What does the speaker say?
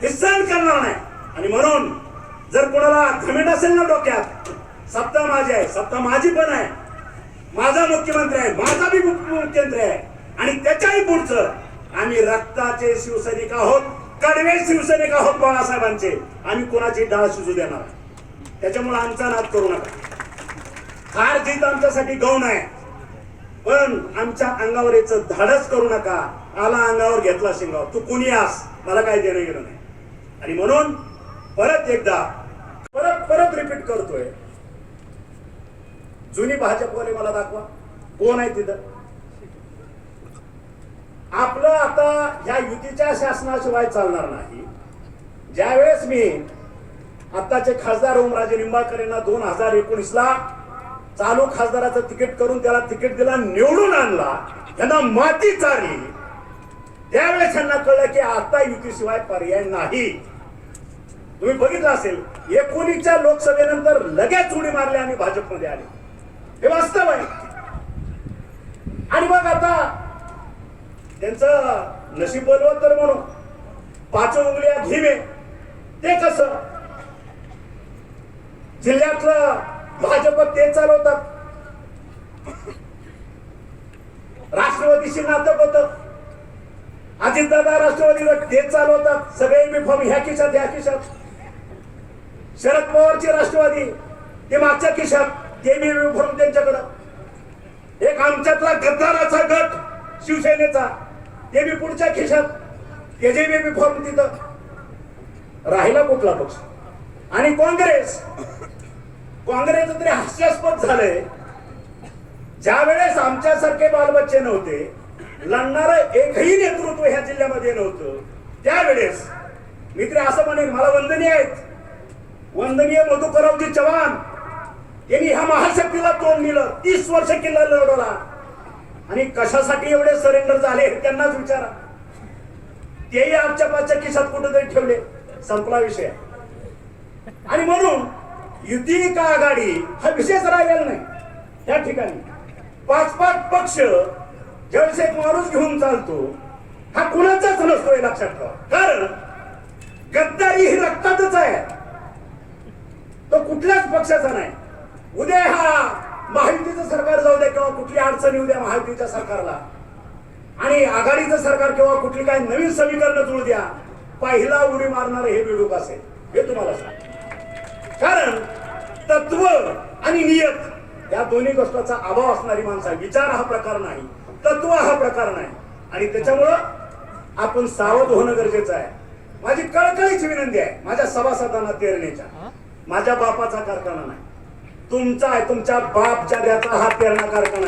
हे सहन करणार नाही. आणि म्हणून जर कोणाला घमेंड असेल ना डोक्यात, सत्ता माझी आहे, सत्ता माझी पण आहे, माझा मुख्यमंत्री आहे, माझा बी मुख्यमंत्री आहे, आणि त्याच्याही पुढचं आम्ही रक्ताचे शिवसैनिक आहोत, कडवे शिवसैनिक आहोत बाळासाहेबांचे. आम्ही कोणाची डाळ शिजू देणार. त्याच्यामुळे आमचा नाद करू नका. हार जीत आमच्यासाठी गौण आहे, पण आमच्या अंगावर याचं धाडस करू नका. आला अंगावर घेतला शिंगावर, तू कुणी आस, मला काय देणं गेलं नाही. आणि म्हणून परत एकदा परत रिपीट करतोय, जुनी भाजपवाले मला दाखवा कोण आहे तिथं. आपलं आता ह्या युतीच्या शासनाशिवाय चालणार नाही. ज्यावेळेस मी आताचे खासदार ओमराजे निंबाळकर यांना 2019ला चालू खासदाराचं तिकीट करून त्याला तिकीट दिला, निवडून आणला, त्यांना माती चारली, त्यावेळेस त्यांना कळलं की आता युतीशिवाय पर्याय नाही. तुम्ही बघितलं असेल 19च्या लोकसभेनंतर लगेच उडी मारली आणि भाजपमध्ये आले. हे वास्तव आहे. आणि मग आता त्यांचं नशीब बोलवत तर म्हणून 5 उंगल्या धीमे, ते कसं जिल्ह्यातलं भाजप ते चालवतात, राष्ट्रवादीशी नातं होतं, अजितदादा राष्ट्रवादीवर ते चालवतात, सगळे युनिफॉर्म ह्या खिशात ह्या खिशात, शरद पवारची राष्ट्रवादी ते मागच्या खिशात, ते बी युनिफॉर्म त्यांच्याकडं, एक आमच्यातला गद्दाराचा गट शिवसेनेचा ते बी पुढच्या खिशात, त्याचे बी युनिफॉर्म तिथं. राहिला कुठला पक्ष? आणि काँग्रेस तरी हास्यास्पद झालंय. ज्या वेळेस आमच्यासारखे बालबच्चे नव्हते, लढणारं एकही नेतृत्व ह्या जिल्ह्यामध्ये नव्हतं, त्यावेळेस मी तरी असं म्हणेन, मला वंदनीय आहेत, वंदनीय मधुकररावजी चव्हाण यांनी ह्या महाशक्तीला तोंड दिलं, 30 वर्ष किल्ला लढवला. आणि कशासाठी एवढे सरेंडर झाले त्यांनाच विचारा. तेही आमच्या पाचच्या खिशात कुठेतरी ठेवले, संपला विषय. आणि म्हणून युती का आघाडी हा विषयच राहिलेला नाही. त्या ठिकाणी 5-5 पक्ष ज्यावेळेस एक माणूस घेऊन चालतो, हा कुणाचाच नसतो हे लक्षात ठेवा. कारण गद्दारी ही रक्तातच आहे, तो कुठल्याच पक्षाचा नाही. उद्या हा महायुतीचं सरकार जाऊ द्या किंवा कुठली अडचण येऊ द्या महायुतीच्या सरकारला, आणि आघाडीचं सरकार किंवा कुठली काही नवीन समीकरण जुळू द्या, पहिला उडी मारणार हे बेडूक असेल, हे तुम्हाला सांग. कारण तत्व आणि नियत या दोन्ही गोष्टीचा अभाव असणारी माणसं आहे. विचार हा प्रकार नाही, तत्व हा प्रकार नाही. आणि त्याच्यामुळं आपण सावध होणं गरजेचं आहे. माझी कळकळीची विनंती आहे माझ्या सभासदांना तेरणेच्या, माझ्या बापाचा कारखाना नाही, तुमचा आहे, तुमच्या बाप जाग्याचा हा पेरणा कारखाना